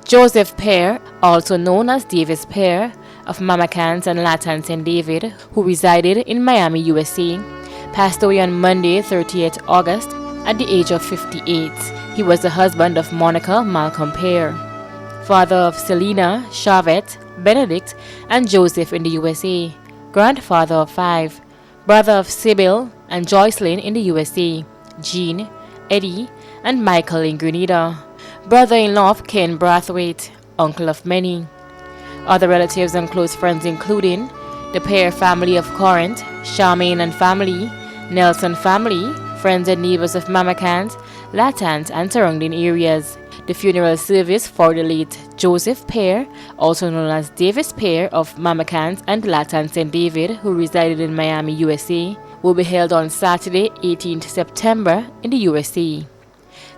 Joseph Pear, also known as Davis Pear, of Mamacans and Latan St. David, who resided in Miami, USA, passed away on Monday, 30th August, at the age of 58. He was the husband of Monica Malcolm Pear, father of Selena, Charvette, Benedict, and Joseph in the USA, grandfather of 5, brother of Sybil and Joycelyn in the USA, Jean, Eddie, and Michael in Grenada, brother-in-law of Ken Brathwaite, uncle of many. Other relatives and close friends including the Pear family of Corinth, Charmaine and family, Nelson family, friends and neighbors of Mamacans, Latans, and surrounding areas. The funeral service for the late Joseph Pear, also known as Davis Pear of Mamacans and Latan St. David, who resided in Miami, USA, will be held on Saturday, 18th September in the USA.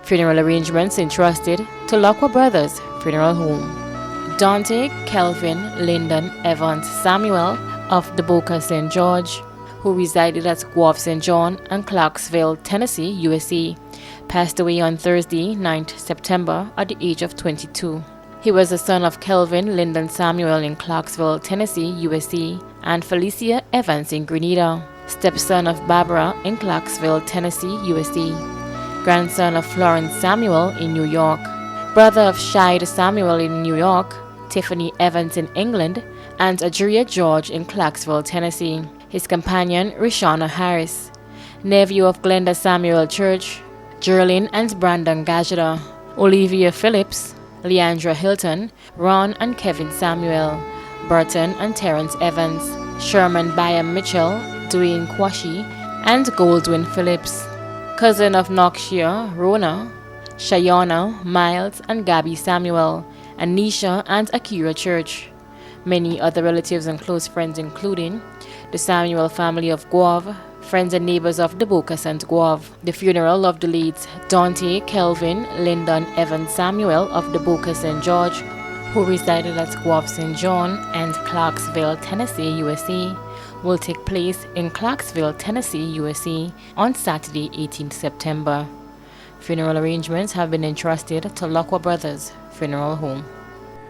Funeral arrangements entrusted to Lockwell Brothers Funeral Home. Dante Kelvin Lyndon Evans Samuel of the Boca St. George, who resided at Guelph St. John and Clarksville, Tennessee, USA, passed away on Thursday, 9th September at the age of 22. He was the son of Kelvin Lyndon Samuel in Clarksville, Tennessee, USA, and Felicia Evans in Grenada, stepson of Barbara in Clarksville, Tennessee, USA, grandson of Florence Samuel in New York, brother of Shide Samuel in New York, Tiffany Evans in England, and Adria George in Clarksville, Tennessee. His companion, Rishana Harris, nephew of Glenda Samuel Church, Geraldine and Brandon Gajada, Olivia Phillips, Leandra Hilton, Ron and Kevin Samuel, Burton and Terrence Evans, Sherman Byam Mitchell, Dwayne Quashie, and Goldwyn Phillips, cousin of Noxia, Rona, Shayana, Miles, and Gabby Samuel, Anisha and Akira Church. Many other relatives and close friends including the Samuel family of Guave, friends and neighbors of the Boca St. Guave. The funeral of the late Dante Kelvin Lyndon Evans Samuel of the Boca St. George, who resided at Guave St. John and Clarksville, Tennessee, USA, will take place in Clarksville, Tennessee, USA on Saturday, 18th September. Funeral arrangements have been entrusted to Lockwell Brothers Funeral Home.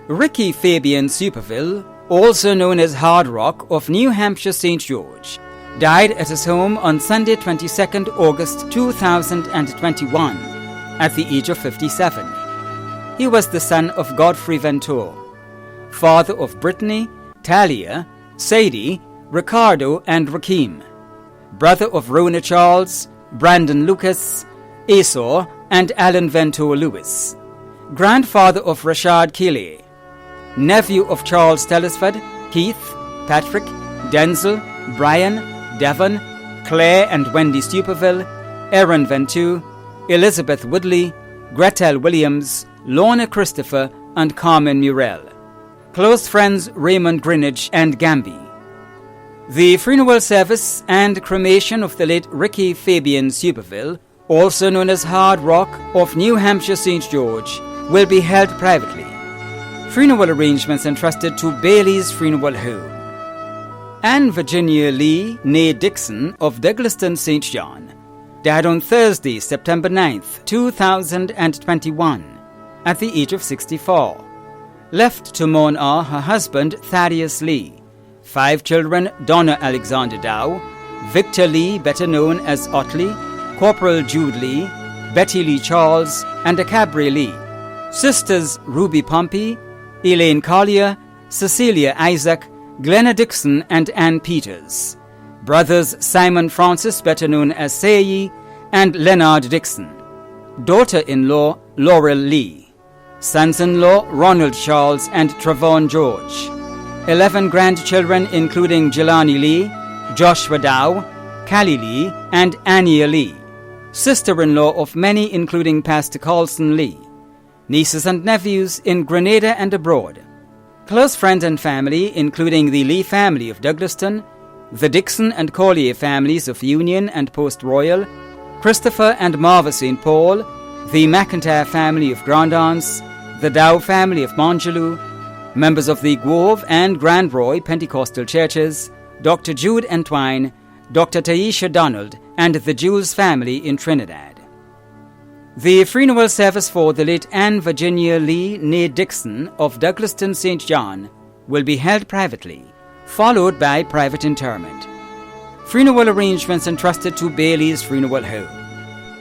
Ricky Fabian Superville, also known as Hard Rock of New Hampshire St. George, died at his home on Sunday 22nd August 2021 at the age of 57. He was the son of Godfrey Venture, father of Brittany, Talia, Sadie, Ricardo, and Rakeem, brother of Rona Charles, Brandon Lucas, Esau, and Alan Venture Lewis, grandfather of Rashad Keeley, nephew of Charles Telesford, Keith, Patrick, Denzel, Brian, Devon, Claire and Wendy Superville, Aaron Venture, Elizabeth Woodley, Gretel Williams, Lorna Christopher, and Carmen Murrell. Close friends Raymond Greenwich and Gamby. The funeral service and cremation of the late Ricky Fabian Superville, also known as Hard Rock of New Hampshire St. George, will be held privately. Funeral arrangements entrusted to Bailey's Funeral Home. Anne Virginia Lee, née Dixon of Douglaston, St. John, died on Thursday, September 9th, 2021, at the age of 64. Left to mourn are her husband, Thaddeus Lee, 5 children, Donna Alexander Dow, Victor Lee, better known as Otley, Corporal Jude Lee, Betty Lee Charles, and Acabri Lee. Sisters Ruby Pompey, Elaine Collier, Cecilia Isaac, Glenna Dixon, and Ann Peters. Brothers Simon Francis, better known as Sayi, and Leonard Dixon. Daughter-in-law Laurel Lee. Sons-in-law Ronald Charles and Travon George. 11 grandchildren including Jelani Lee, Joshua Dow, Callie Lee, and Ania Lee. Sister-in-law of many including Pastor Carlson Lee. Nieces and nephews in Grenada and abroad. Close friends and family including the Lee family of Douglaston, the Dixon and Collier families of Union and Post Royal, Christopher and Marva St. Paul, the McIntyre family of Grand Anse, the Dow family of Mongeloo, members of the Guave and Grand Roy Pentecostal churches, Dr. Jude Entwine, Dr. Taisha Donald, and the Jules family in Trinidad. The funeral service for the late Anne Virginia Lee née Dixon of Douglaston, St. John will be held privately, followed by private interment. Funeral arrangements entrusted to Bailey's Funeral Home.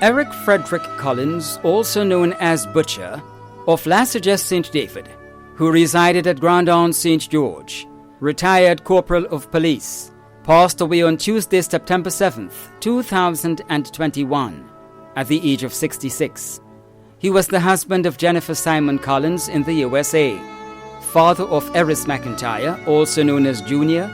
Eric Frederick Collins, also known as Butcher, of Lassages St. David, who resided at Grandon St. George, retired Corporal of Police, passed away on Tuesday, September 7th, 2021, at the age of 66. He was the husband of Jennifer Simon Collins in the USA, father of Eris McIntyre, also known as Junior,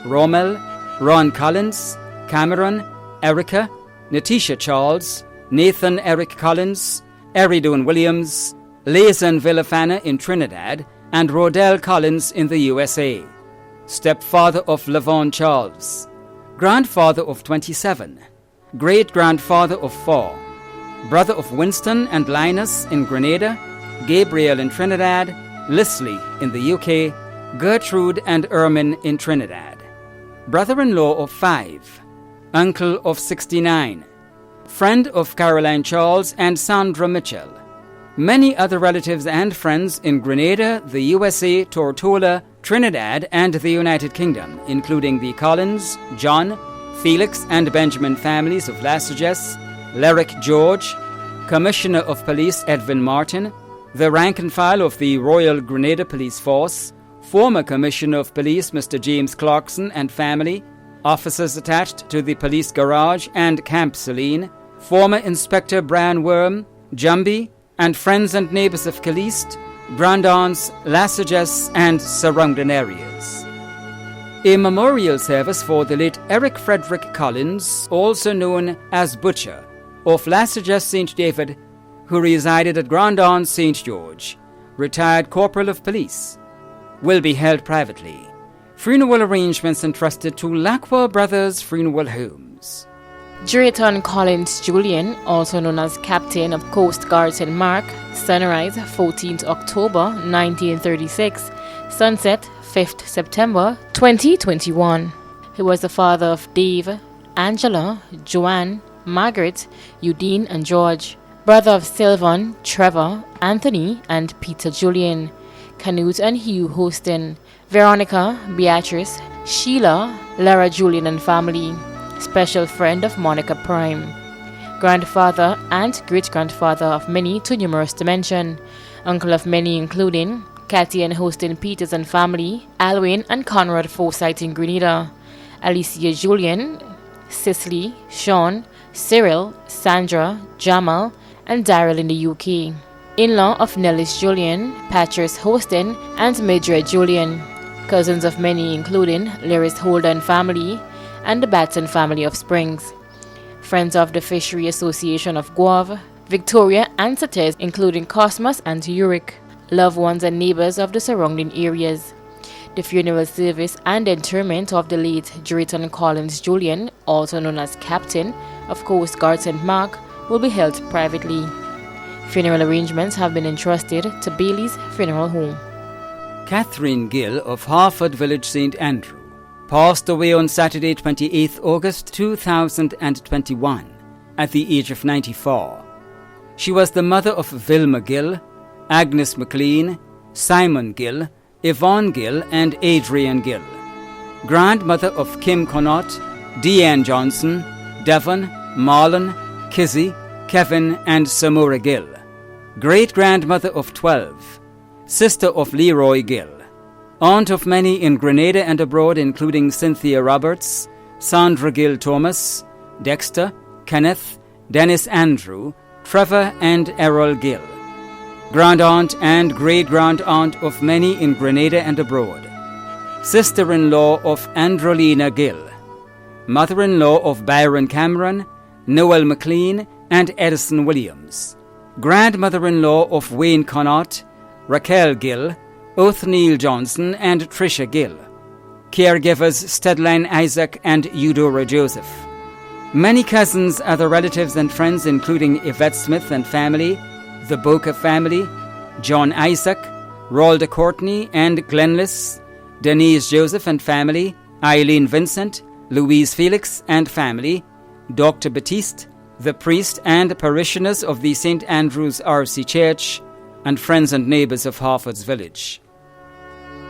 Rommel, Ron Collins, Cameron, Erica, Natisha Charles, Nathan Eric Collins, Eridon Williams, Lazan Villafana in Trinidad, and Rodell Collins in the USA, stepfather of Lavon Charles, grandfather of 27, great-grandfather of 4, brother of Winston and Linus in Grenada, Gabriel in Trinidad, Leslie in the UK, Gertrude and Ermin in Trinidad, brother-in-law of 5, uncle of 69, friend of Caroline Charles and Sandra Mitchell, many other relatives and friends in Grenada, the USA, Tortola, Trinidad, and the United Kingdom, including the Collins, John, Felix, and Benjamin families of Lassages, Lerrick George, Commissioner of Police Edwin Martin, the rank and file of the Royal Grenada Police Force, former Commissioner of Police Mr. James Clarkson and family, officers attached to the police garage and Camp Celine, former Inspector Brian Worm, Jumbie, and friends and neighbours of Caliste, Grandons, Lassages, and surrounding areas. A memorial service for the late Eric Frederick Collins, also known as Butcher, of Lassages St. David, who resided at Grandon St. George, retired Corporal of Police, will be held privately. Funeral arrangements entrusted to Lackwell Brothers Funeral Homes. Drayton Collins Julian, also known as Captain of Coast Guard St. Mark, sunrise 14th October 1936, sunset 5th September 2021. He was the father of Dave, Angela, Joanne, Margaret, Udine, and George, brother of Sylvan, Trevor, Anthony, and Peter Julian, Canute and Hugh Hostin, Veronica, Beatrice, Sheila, Lara Julian and family, special friend of Monica Prime, grandfather and great-grandfather of many too numerous to mention, uncle of many including Cathy and Hostin Peters and family, Alwyn and Conrad Forsyth in Grenada, Alicia Julian, Cicely, Sean, Cyril, Sandra, Jamal, and Daryl in the UK, in-law of Nellis Julian, Patrice Hostin, and Mildred Julian, cousins of many including Lyris Holder and family, and the Batson family of Springs, friends of the Fishery Association of Guave, Victoria and Sates including Cosmos and Uric, loved ones and neighbors of the surrounding areas. The funeral service and interment of the late Drayton Collins Julian, also known as Captain of Coast Guard St. Mark, will be held privately. Funeral arrangements have been entrusted to Bailey's Funeral Home. Catherine Gill of Harford Village, St. Andrew, passed away on Saturday, 28th August 2021, at the age of 94. She was the mother of Vilma Gill, Agnes McLean, Simon Gill, Yvonne Gill, and Adrian Gill, grandmother of Kim Connaught, Deanne Johnson, Devon, Marlon, Kizzy, Kevin, and Samora Gill, great-grandmother of 12, sister of Leroy Gill, aunt of many in Grenada and abroad including Cynthia Roberts, Sandra Gill Thomas, Dexter, Kenneth, Dennis Andrew, Trevor, and Errol Gill, grand-aunt and great-grand-aunt of many in Grenada and abroad, sister-in-law of Androlina Gill, mother-in-law of Byron Cameron, Noel McLean, and Edison Williams, grandmother-in-law of Wayne Connaught, Raquel Gill, Othniel Johnson, and Tricia Gill, caregivers Stedline Isaac and Eudora Joseph, many cousins, other relatives and friends including Yvette Smith and family, the Boca family, John Isaac, Ralda Courtney and Glenlis, Denise Joseph and family, Eileen Vincent, Louise Felix and family, Dr. Batiste, the priest and parishioners of the St. Andrew's RC Church, and friends and neighbours of Harford's Village.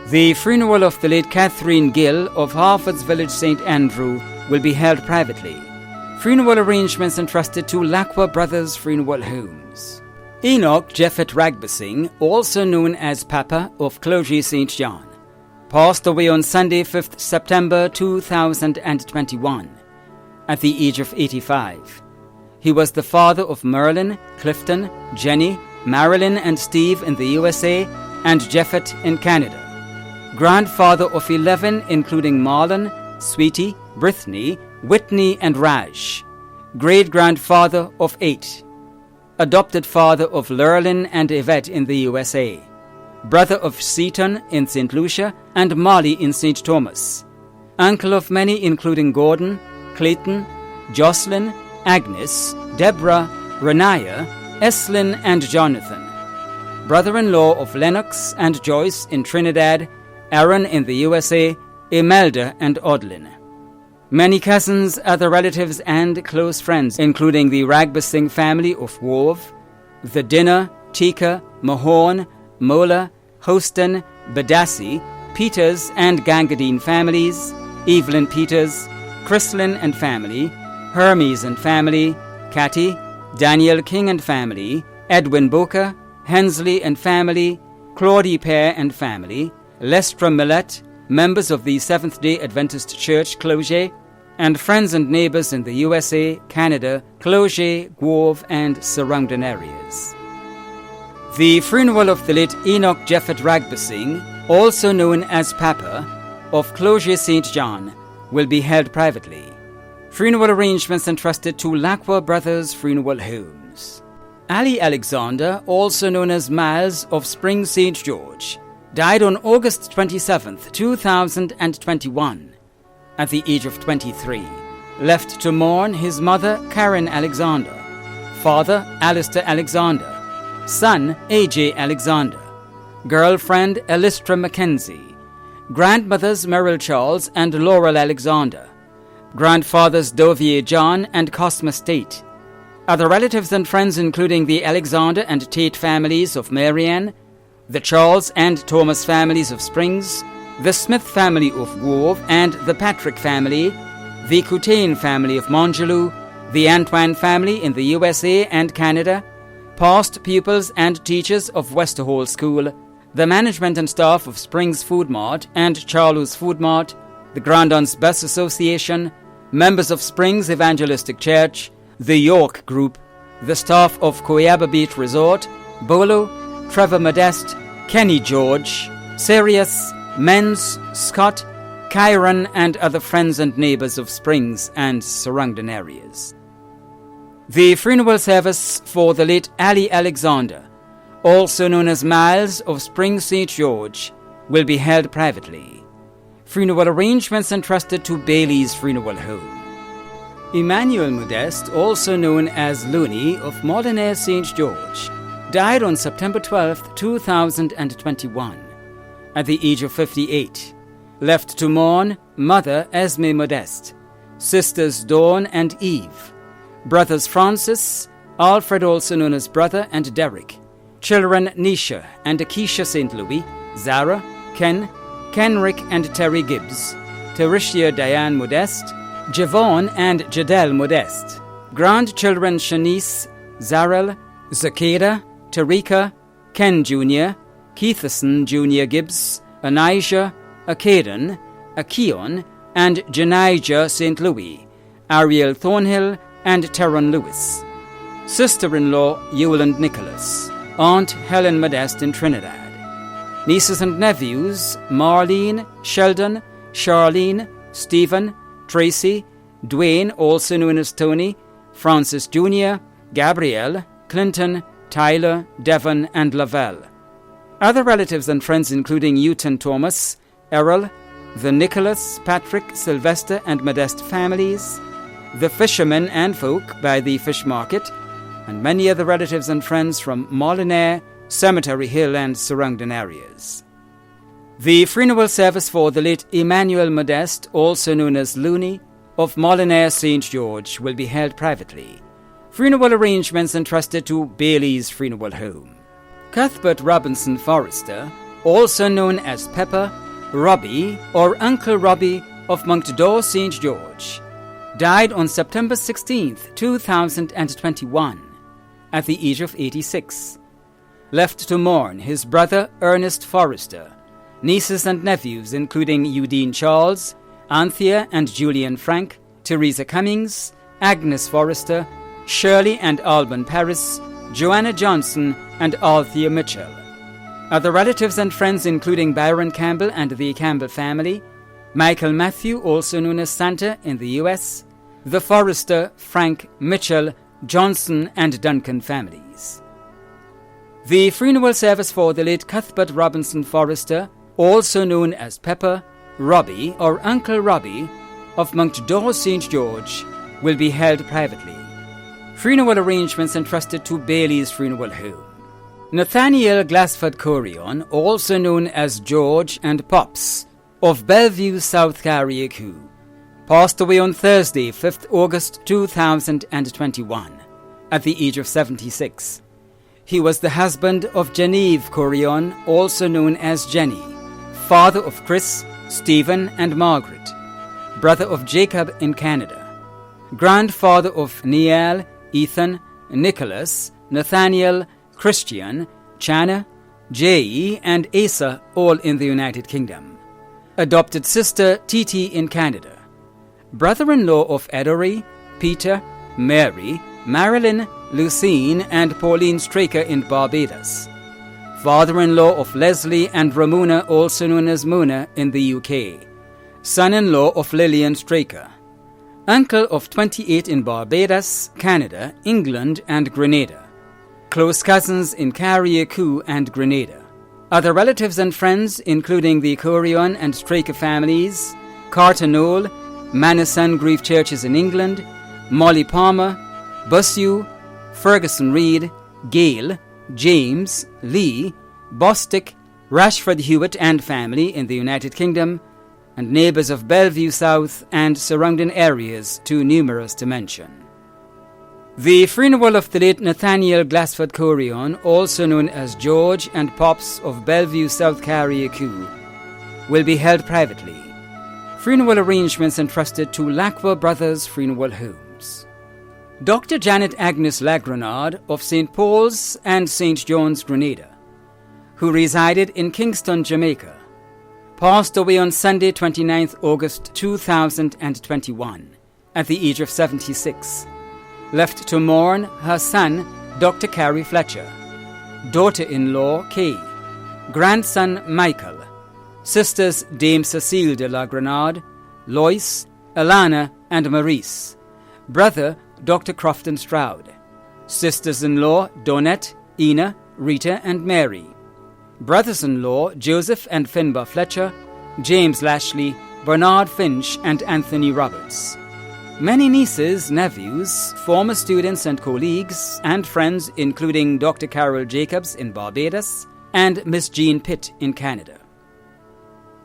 The funeral of the late Catherine Gill of Harford's Village St. Andrew will be held privately. Funeral arrangements entrusted to Lacqua Brothers Funeral Homes. Enoch Jeffet Ragbasing, also known as Papa of Clogie St. John, passed away on Sunday, 5th September 2021, at the age of 85. He was the father of Merlin, Clifton, Jenny, Marilyn and Steve in the USA, and Jeffet in Canada. Grandfather of 11, including Marlon, Sweetie, Brittany, Whitney and Raj. Great-grandfather of 8. Adopted father of Lurlin and Yvette in the USA. Brother of Seaton in St. Lucia and Molly in St. Thomas. Uncle of many, including Gordon, Clayton, Jocelyn, Agnes, Deborah, Renaya, Eslyn and Jonathan. Brother-in-law of Lennox and Joyce in Trinidad, Aaron in the USA, Imelda and Odlin. Many cousins, other relatives and close friends, including the Ragbasing family of Wove, the Dinner, Tika, Mahorn, Mola, Hoston, Badassi, Peters and Gangadine families, Evelyn Peters, Chrislyn and family, Hermes and family, Catty, Daniel King and family, Edwin Boca, Hensley and family, Claudie Pear and family, Lestrom Millett, members of the Seventh-day Adventist Church Clogie, and friends and neighbours in the USA, Canada, Clogie, Guelph and surrounding areas. The funeral of the late Enoch Jeffet Ragbasing, also known as Papa, of Clogie St. John, will be held privately. Funeral arrangements entrusted to Lacqua Brothers Funeral Homes. Ali Alexander, also known as Miles of Spring St. George, died on August 27, 2021, at the age of 23. Left to mourn his mother Karen Alexander, father Alistair Alexander, son A.J. Alexander, girlfriend Elistra Mackenzie, grandmothers Merrill Charles and Laurel Alexander, grandfathers Dovier John and Cosma Tate, other relatives and friends including the Alexander and Tate families of Marianne, the Charles and Thomas families of Springs, the Smith family of Grove and the Patrick family, the Coutain family of Mongelou, the Antoine family in the USA and Canada, past pupils and teachers of Westerhall School, the management and staff of Springs Food Mart and Charlo's Food Mart, the Grandons Bus Association, members of Springs Evangelistic Church, the York Group, the staff of Coyaba Beach Resort, Bolo, Trevor Modeste, Kenny George, Sirius, Menz, Scott, Kyron and other friends and neighbours of Springs and surrounding areas. The funeral service for the late Ali Alexander, also known as Miles of Spring St. George, will be held privately. Funeral arrangements entrusted to Bailey's Funeral Home. Emmanuel Modeste, also known as Looney of Molineux St. George, died on September 12, 2021, at the age of 58. Left to mourn mother Esme Modeste, sisters Dawn and Eve, brothers Francis, Alfred also known as Brother and Derek, children Nisha and Akeisha St. Louis, Zara, Ken, Kenrick and Terry Gibbs, Teresia Diane Modeste, Javon and Jadelle Modeste, grandchildren Shanice, Zarel, Zakeda, Tarika, Ken Jr., Keitherson Jr. Gibbs, Anijah, Acaden, Akion, and Janijah St. Louis, Ariel Thornhill, and Teron Lewis. Sister-in-law Yewland Nicholas, Aunt Helen Modeste in Trinidad. Nieces and nephews Marlene, Sheldon, Charlene, Stephen, Tracy, Dwayne, also known as Tony, Francis Jr., Gabrielle, Clinton, Tyler, Devon, and Lavelle. Other relatives and friends including Newton Thomas, Errol, the Nicholas, Patrick, Sylvester, and Modeste families, the fishermen and folk by the fish market, and many other relatives and friends from Molineux, Cemetery Hill, and surrounding areas. The funeral service for the late Emmanuel Modeste, also known as Looney, of Molineux St. George, will be held privately. Funeral arrangements entrusted to Bailey's Funeral Home. Cuthbert Robinson Forrester, also known as Pepper, Robbie, or Uncle Robbie of Moncton, St. George, died on September 16, 2021, at the age of 86. Left to mourn his brother Ernest Forrester, nieces and nephews including Eudine Charles, Anthea and Julian Frank, Teresa Cummings, Agnes Forrester, Shirley and Alban Paris, Joanna Johnson, and Althea Mitchell. Other relatives and friends including Byron Campbell and the Campbell family, Michael Matthew, also known as Santa in the U.S., the Forrester, Frank, Mitchell, Johnson, and Duncan families. The funeral service for the late Cuthbert Robinson Forrester, also known as Pepper, Robbie, or Uncle Robbie of Moncton, St. George, will be held privately. Funeral arrangements entrusted to Bailey's Funeral Home. Nathaniel Glassford Corion, also known as George and Pops, of Bellevue, South Carriacou, passed away on Thursday, 5th August 2021, at the age of 76. He was the husband of Genevieve Corion, also known as Jenny, father of Chris, Stephen, and Margaret, brother of Jacob in Canada, grandfather of Neal, Ethan, Nicholas, Nathaniel, Christian, Chana, Jay, and Asa, all in the United Kingdom. Adopted sister Titi in Canada. Brother-in-law of Edory, Peter, Mary, Marilyn, Lucine, and Pauline Straker in Barbados. Father-in-law of Leslie and Ramona, also known as Mona, in the UK. Son-in-law of Lillian Straker. Uncle of 28 in Barbados, Canada, England, and Grenada. Close cousins in Carriacou and Grenada. Other relatives and friends including the Corion and Straker families, Carter Knoll, Manassan Grief Churches in England, Molly Palmer, Bussew, Ferguson Reid, Gale, James, Lee, Bostick, Rashford Hewitt and family in the United Kingdom, and neighbours of Bellevue South and surrounding areas too numerous to mention. The funeral of the late Nathaniel Glassford Corion, also known as George and Pops of Bellevue South Carriacou, will be held privately. Funeral arrangements entrusted to Lacqua Brothers Funeral Homes. Dr. Janet Agnes Lagrenard of St. Paul's and St. John's, Grenada, who resided in Kingston, Jamaica, passed away on Sunday, 29th August 2021, at the age of 76. Left to mourn her son, Dr. Carrie Fletcher, daughter-in-law Kay, grandson Michael, sisters Dame Cecile de la Grenade, Lois, Alana, and Maurice, brother Dr. Crofton Stroud, sisters-in-law Donette, Ina, Rita, and Mary, brothers-in-law Joseph and Finbar Fletcher, James Lashley, Bernard Finch, and Anthony Roberts. Many nieces, nephews, former students and colleagues, and friends including Dr. Carol Jacobs in Barbados and Miss Jean Pitt in Canada.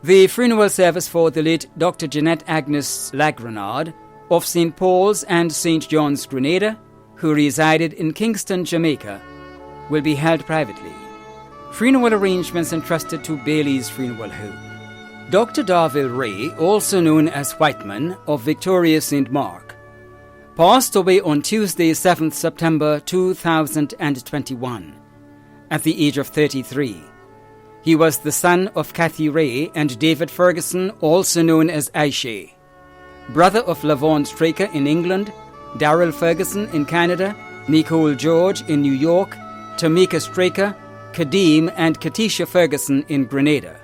The funeral service for the late Dr. Jeanette Agnes Lagrenard of St. Paul's and St. John's, Grenada, who resided in Kingston, Jamaica, will be held privately. Funeral arrangements entrusted to Bailey's Funeral Home. Dr. Darville Ray, also known as Whiteman of Victoria St. Mark, passed away on Tuesday, 7th September 2021, at the age of 33. He was the son of Kathy Ray and David Ferguson, also known as Aisha, brother of Lavon Straker in England, Darrell Ferguson in Canada, Nicole George in New York, Tamika Straker, Kadeem and Katisha Ferguson in Grenada,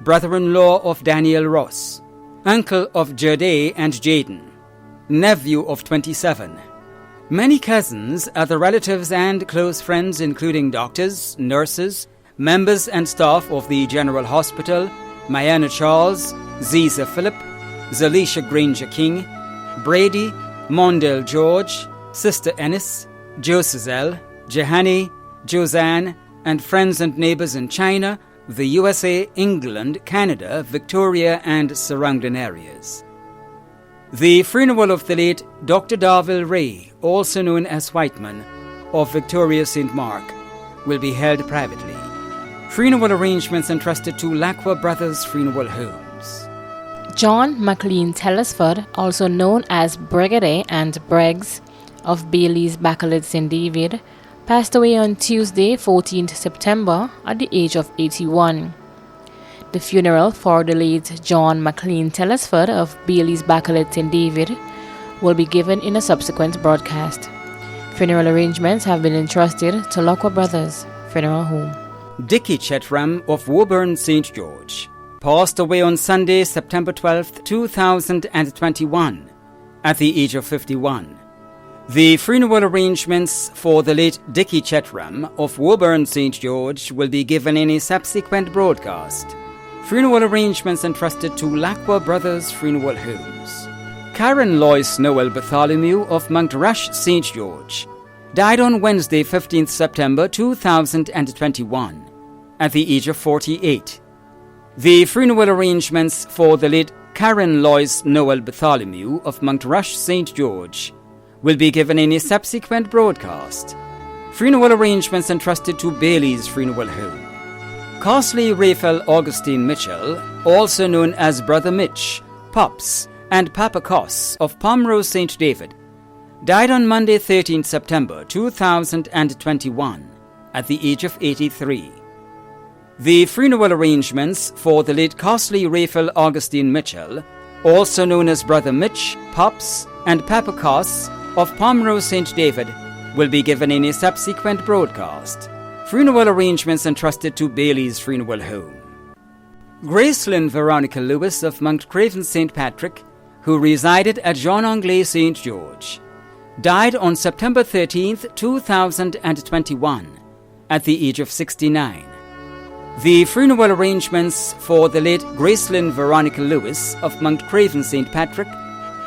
brother-in-law of Daniel Ross, uncle of Jerde and Jaden, nephew of 27. Many cousins, other relatives and close friends including doctors, nurses, members and staff of the General Hospital, Mayana Charles, Ziza Phillip, Zalisha Granger King, Brady, Mondale George, Sister Ennis, Josazelle, Jehani, Josanne, and friends and neighbors in China, the USA, England, Canada, Victoria, and surrounding areas. The funeral of the late Dr. Darville Ray, also known as Whiteman, of Victoria St. Mark, will be held privately. Funeral arrangements entrusted to Lacqua Brothers Funeral Homes. John McLean Telesford, also known as Brigadier and Briggs of Bailey's Bacolod St. David, passed away on Tuesday, 14th September, at the age of 81. The funeral for the late John McLean Telesford of Bailey's Bacolod St. David will be given in a subsequent broadcast. Funeral arrangements have been entrusted to Lacqua Brothers Funeral Home. Dickie Chetram of Woburn St. George passed away on Sunday, September 12, 2021, at the age of 51. The funeral arrangements for the late Dickie Chetram of Woburn St. George will be given in a subsequent broadcast. Funeral arrangements entrusted to Lacqua Brothers Funeral Homes. Karen Lois Noel Bartholomew of Montrush St. George died on Wednesday, 15th September 2021, at the age of 48. The funeral arrangements for the late Karen Lois Noel Bartholomew of Montrush St. George will be given in a subsequent broadcast. Funeral arrangements entrusted to Bailey's Funeral Home. Costley Raphael Augustine Mitchell, also known as Brother Mitch, Pops, and Papa Cos of Pomrose St. David, died on Monday, 13th September 2021, at the age of 83. The funeral arrangements for the late Costley Raphael Augustine Mitchell, also known as Brother Mitch, Pops, and Papa Cos of Pomrose St. David, will be given in a subsequent broadcast. Funeral arrangements entrusted to Bailey's Funeral Home. Gracelyn Veronica Lewis of Montcraven St. Patrick, who resided at Jean Anglais St. George, died on September 13th, 2021, at the age of 69. The funeral arrangements for the late Gracelyn Veronica Lewis of Montcraven St. Patrick,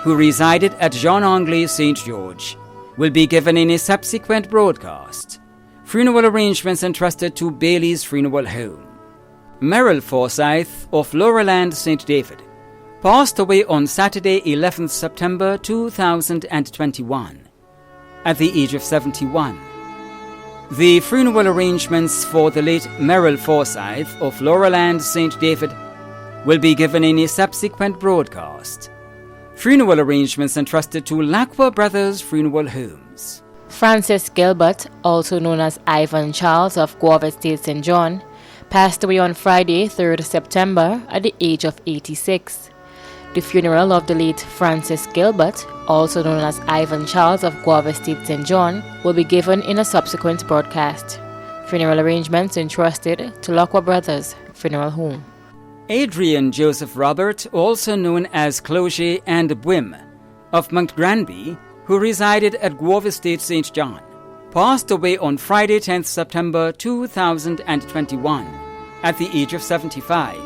who resided at Jean Anglais St. George, will be given in a subsequent broadcast. Funeral arrangements entrusted to Bailey's Funeral Home. Merrill Forsyth of Laurelland St. David passed away on Saturday, 11th September 2021, at the age of 71. The funeral arrangements for the late Merrill Forsyth of Laurelland St. David will be given in a subsequent broadcast. Funeral arrangements entrusted to Lacqua Brothers Funeral Homes. Francis Gilbert, also known as Ivan Charles of Guava Estate St. John, passed away on Friday, 3rd September, at the age of 86. The funeral of the late Francis Gilbert, also known as Ivan Charles of Guava Estate St. John, will be given in a subsequent broadcast. Funeral arrangements entrusted to Lacqua Brothers Funeral Home. Adrian Joseph Robert, also known as Cloget and Bwim, of Montgranby, who resided at Guava Estate St. John, passed away on Friday, 10th September 2021, at the age of 75.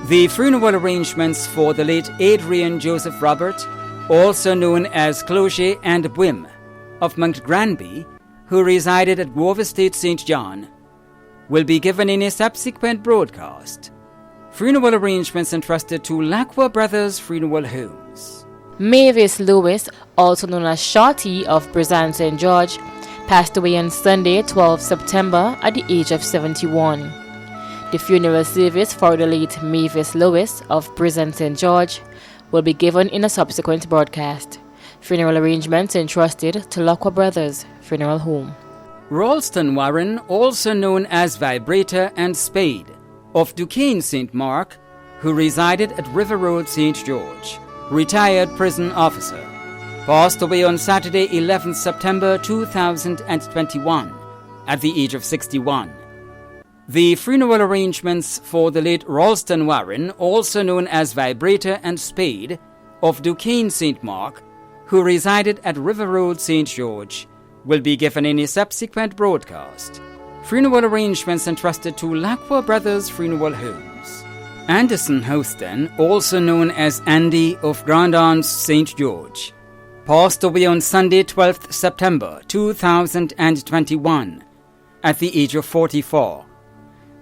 The funeral arrangements for the late Adrian Joseph Robert, also known as Cloget and Bwim, of Montgranby, who resided at Guava Estate St. John, will be given in a subsequent broadcast. Funeral arrangements entrusted to Lacqua Brothers Funeral Homes. Mavis Lewis, also known as Shorty of Brizan St. George, passed away on Sunday, 12 September, at the age of 71. The funeral service for the late Mavis Lewis of Brizan St. George will be given in a subsequent broadcast. Funeral arrangements entrusted to Lacqua Brothers Funeral Home. Ralston Warren, also known as Vibrator and Spade, of Duquesne St. Mark, who resided at River Road St. George, retired prison officer, passed away on Saturday, 11th September 2021, at the age of 61. The funeral arrangements for the late Ralston Warren, also known as Vibrator and Spade, of Duquesne St. Mark, who resided at River Road St. George, will be given in a subsequent broadcast. Funeral arrangements entrusted to Lacqua Brothers Funeral Homes. Anderson Houston, also known as Andy of Grandans St. George, passed away on Sunday, 12th September 2021, at the age of 44.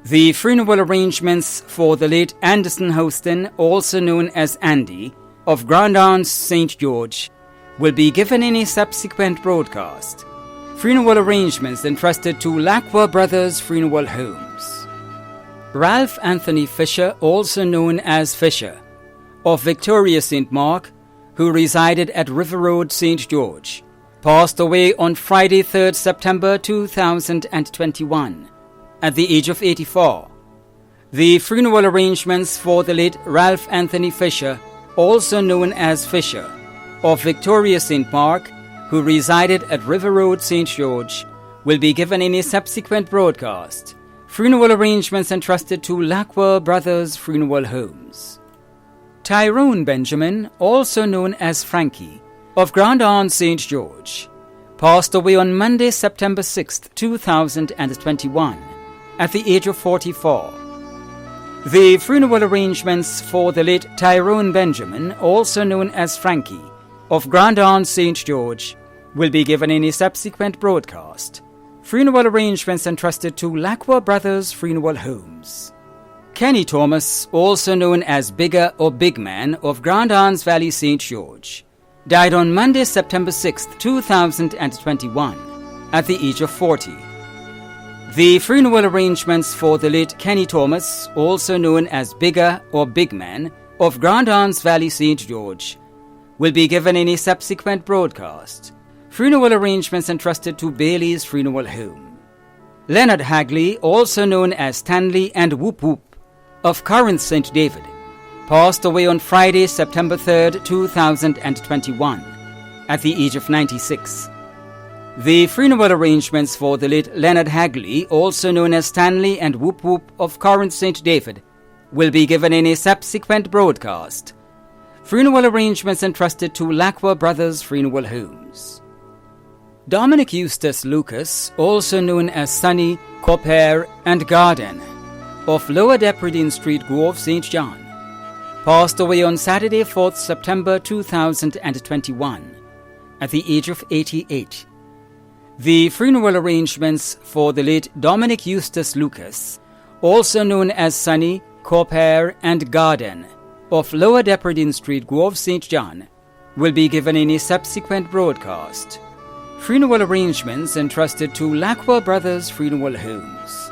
The funeral arrangements for the late Anderson Houston, also known as Andy, of Grandance St. George will be given in a subsequent broadcast. Funeral arrangements entrusted to Lacqua Brothers Funeral Homes. Ralph Anthony Fisher, also known as Fisher, of Victoria St. Mark, who resided at River Road, St. George, passed away on Friday, 3rd September 2021, at the age of 84. The funeral arrangements for the late Ralph Anthony Fisher, also known as Fisher, of Victoria St. Mark, who resided at River Road, St. George, will be given in a subsequent broadcast. Funeral arrangements entrusted to Lacqua Brothers Funeral Homes. Tyrone Benjamin, also known as Frankie, of Grandance St. George, passed away on Monday, September 6, 2021, at the age of 44. The funeral arrangements for the late Tyrone Benjamin, also known as Frankie, of Grandance St. George, will be given in a subsequent broadcast. Funeral arrangements entrusted to Lacqua Brothers Funeral Homes. Kenny Thomas, also known as Bigger or Big Man, of Grandance Valley, St. George, died on Monday, September 6, 2021, at the age of 40. The funeral arrangements for the late Kenny Thomas, also known as Bigger or Big Man, of Grandance Valley, St. George, will be given in a subsequent broadcast. Funeral arrangements entrusted to Bailey's Funeral Home. Leonard Hagley, also known as Stanley and Whoop Whoop, of Corinth St. David, passed away on Friday, September 3rd, 2021, at the age of 96. The funeral arrangements for the late Leonard Hagley, also known as Stanley and Whoop Whoop of Corinth St. David, will be given in a subsequent broadcast. Funeral arrangements entrusted to Lacqua Brothers Funeral Homes. Dominic Eustace Lucas, also known as Sonny, Copper and Garden, of Lower Depredine Street, Grove, St. John, passed away on Saturday, 4th September 2021, at the age of 88. The funeral arrangements for the late Dominic Eustace Lucas, also known as Sonny, Copper and Garden, of Lower Depredine Street, Grove, St. John, will be given in a subsequent broadcast. Funeral arrangements entrusted to Lacqua Brothers Funeral Homes.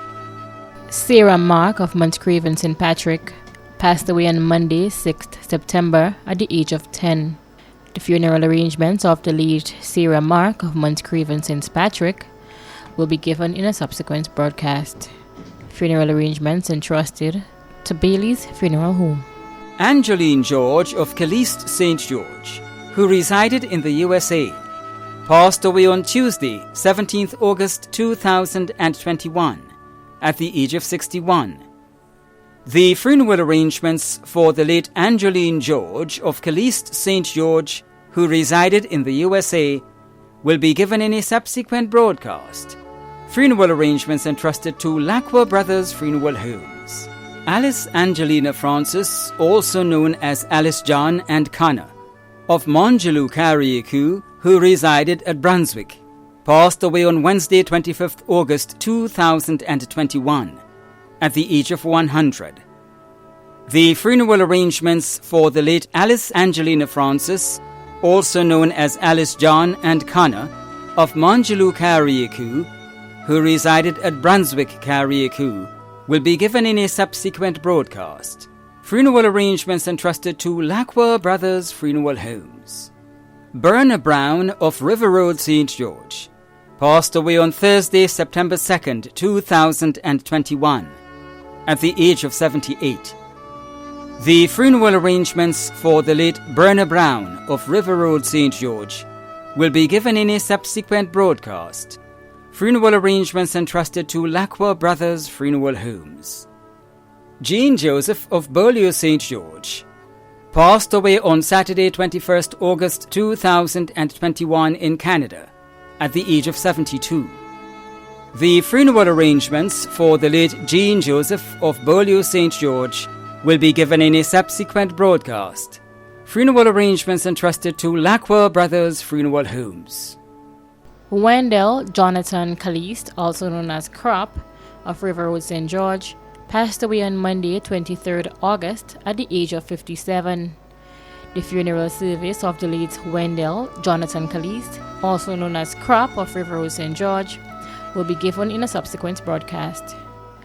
Sarah Mark of Montcraven St. Patrick passed away on Monday, 6th September, at the age of 10. The funeral arrangements of the late Sarah Mark of Montcraven St. Patrick will be given in a subsequent broadcast. Funeral arrangements entrusted to Bailey's Funeral Home. Angeline George of Caliste St. George, who resided in the USA, passed away on Tuesday, 17th August 2021, at the age of 61. The funeral arrangements for the late Angeline George of Caliste St. George, who resided in the USA, will be given in a subsequent broadcast. Funeral arrangements entrusted to Lacqua Brothers Funeral Homes. Alice Angelina Francis, also known as Alice John and Connor, of Mongeloo Carriacou, who resided at Brunswick, passed away on Wednesday, 25th August 2021, at the age of 100. The funeral arrangements for the late Alice Angelina Francis, also known as Alice John and Connor, of Mongeloo Carriacou, who resided at Brunswick Carriacou, will be given in a subsequent broadcast. Funeral arrangements entrusted to Lacqua Brothers Funeral Homes. Berna Brown of River Road, St. George, passed away on Thursday, September 2nd, 2021, at the age of 78. The funeral arrangements for the late Berna Brown of River Road, St. George, will be given in a subsequent broadcast. Funeral arrangements entrusted to Lacqua Brothers Funeral Homes. Jean Joseph of Beaulieu, St. George, passed away on Saturday, 21st August 2021 in Canada, at the age of 72. The funeral arrangements for the late Jean Joseph of Beaulieu, St. George, will be given in a subsequent broadcast. Funeral arrangements entrusted to Lacqua Brothers Funeral Homes. Wendell Jonathan Caliste, also known as Crop, of River Road, St. George, passed away on Monday, 23rd August, at the age of 57. The funeral service of the late Wendell Jonathan Caliste, also known as Crop of River Road St. George, will be given in a subsequent broadcast.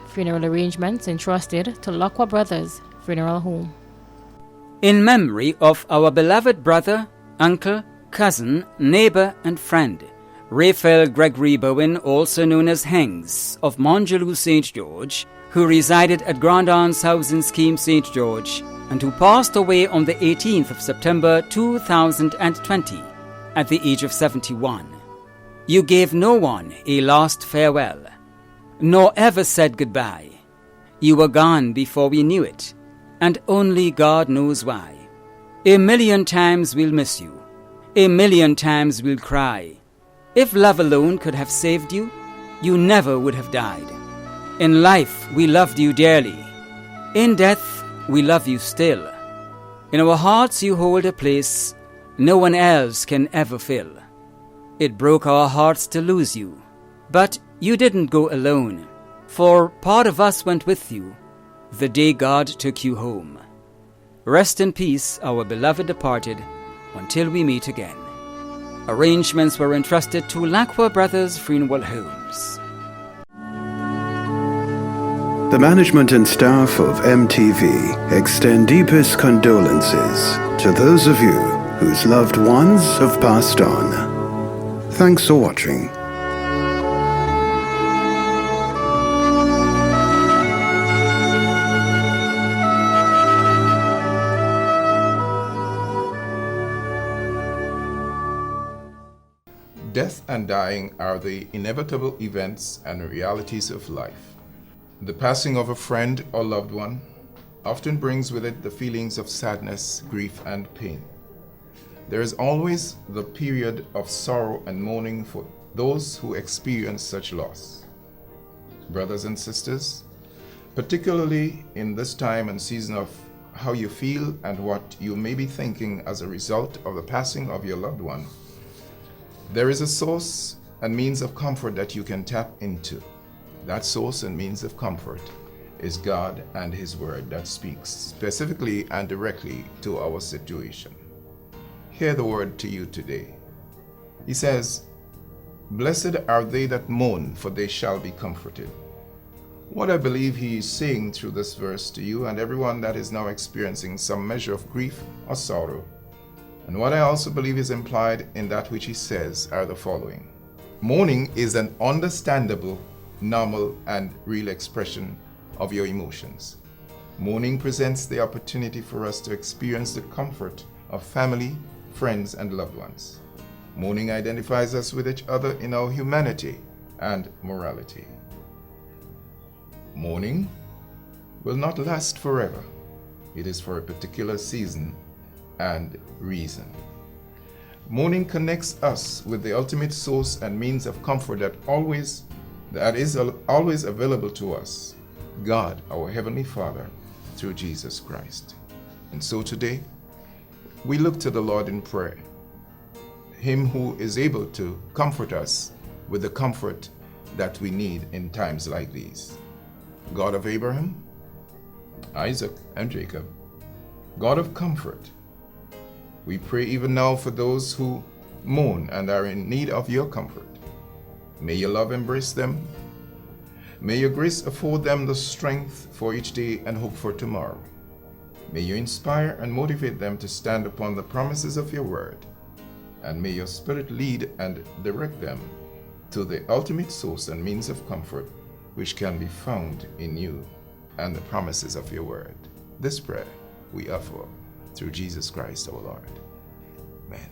Funeral arrangements entrusted to Lockwar Brothers Funeral Home. In memory of our beloved brother, uncle, cousin, neighbor, and friend, Raphael Gregory Bowen, also known as Hengs, of Monjaloo St. George, who resided at Grand Aunt's House in Scheme St. George, and who passed away on the 18th of September 2020 at the age of 71. You gave no one a last farewell, nor ever said goodbye. You were gone before we knew it, and only God knows why. 1,000,000 times we'll miss you. 1,000,000 times we'll cry. If love alone could have saved you, you never would have died. In life, we loved you dearly. In death, we love you still. In our hearts, you hold a place no one else can ever fill. It broke our hearts to lose you, but you didn't go alone, for part of us went with you the day God took you home. Rest in peace, our beloved departed, until we meet again. Arrangements were entrusted to Lockwar Brothers Funeral Homes. The management and staff of MTV extend deepest condolences to those of you whose loved ones have passed on. Thanks for watching. Death and dying are the inevitable events and realities of life. The passing of a friend or loved one often brings with it the feelings of sadness, grief, and pain. There is always the period of sorrow and mourning for those who experience such loss. Brothers and sisters, particularly in this time and season of how you feel and what you may be thinking as a result of the passing of your loved one, there is a source and means of comfort that you can tap into. That source and means of comfort is God and His Word that speaks specifically and directly to our situation. Hear the word to you today. He says, "Blessed are they that mourn, for they shall be comforted." What I believe he is saying through this verse to you and everyone that is now experiencing some measure of grief or sorrow, and what I also believe is implied in that which he says, are the following. Mourning is an understandable, normal, and real expression of your emotions. Mourning presents the opportunity for us to experience the comfort of family, friends, and loved ones. Mourning identifies us with each other in our humanity and morality. Mourning will not last forever. It is for a particular season and reason. Mourning connects us with the ultimate source and means of comfort that is always available to us, God, our Heavenly Father, through Jesus Christ. And so today, we look to the Lord in prayer, Him who is able to comfort us with the comfort that we need in times like these. God of Abraham, Isaac, and Jacob, God of comfort, we pray even now for those who mourn and are in need of your comfort. May your love embrace them. May your grace afford them the strength for each day and hope for tomorrow. May you inspire and motivate them to stand upon the promises of your word. And may your Spirit lead and direct them to the ultimate source and means of comfort which can be found in you and the promises of your word. This prayer we offer through Jesus Christ our Lord. Amen.